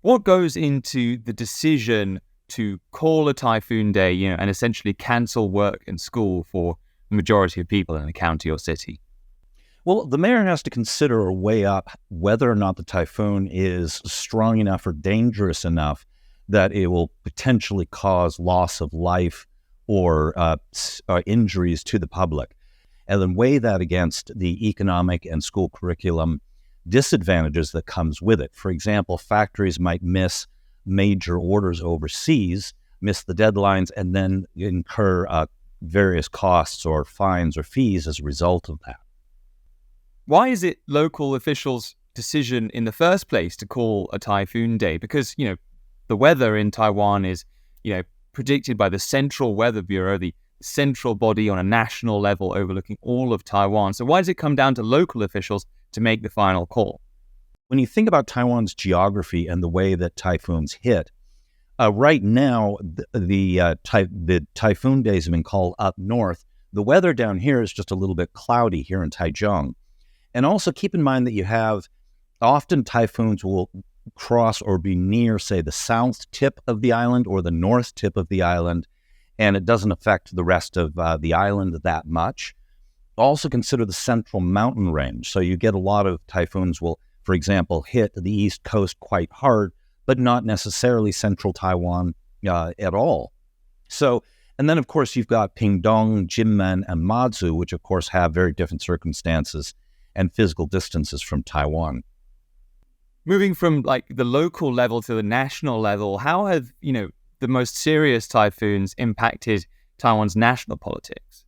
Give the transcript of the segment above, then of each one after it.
What goes into the decision to call a typhoon day, and essentially cancel work and school for the majority of people in a county or city? Well, the mayor has to consider or weigh up whether or not the typhoon is strong enough or dangerous enough that it will potentially cause loss of life or injuries to the public, and then weigh that against the economic and school curriculum disadvantages that comes with it. For example, factories might miss major orders overseas, miss the deadlines, and then incur various costs or fines or fees as a result of that. Why is it local officials' decision in the first place to call a typhoon day? Because, the weather in Taiwan is, predicted by the Central Weather Bureau, the central body on a national level overlooking all of Taiwan. So why does it come down to local officials to make the final call? When you think about Taiwan's geography and the way that typhoons hit, right now, the typhoon days have been called up north. The weather down here is just a little bit cloudy here in Taichung. And also keep in mind that you have often typhoons will cross or be near, say, the south tip of the island or the north tip of the island, and it doesn't affect the rest of the island that much. Also consider the central mountain range. So you get a lot of typhoons will, for example, hit the east coast quite hard, but not necessarily central Taiwan at all. So, and then of course you've got Pingdong, Jinmen, and Mazu, which of course have very different circumstances and physical distances from Taiwan. Moving from the local level to the national level, how have, the most serious typhoons impacted Taiwan's national politics?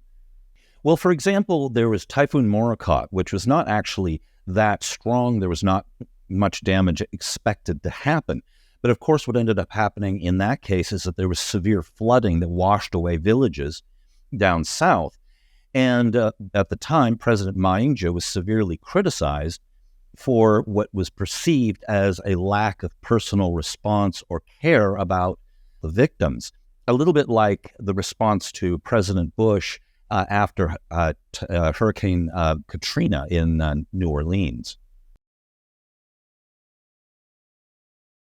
Well, for example, there was Typhoon Morakot, which was not actually that strong. There was not much damage expected to happen. But of course, what ended up happening in that case is that there was severe flooding that washed away villages down south. And at the time, President Ma Ying-jeou was severely criticized for what was perceived as a lack of personal response or care about the victims, a little bit like the response to President Bush after Hurricane Katrina in New Orleans.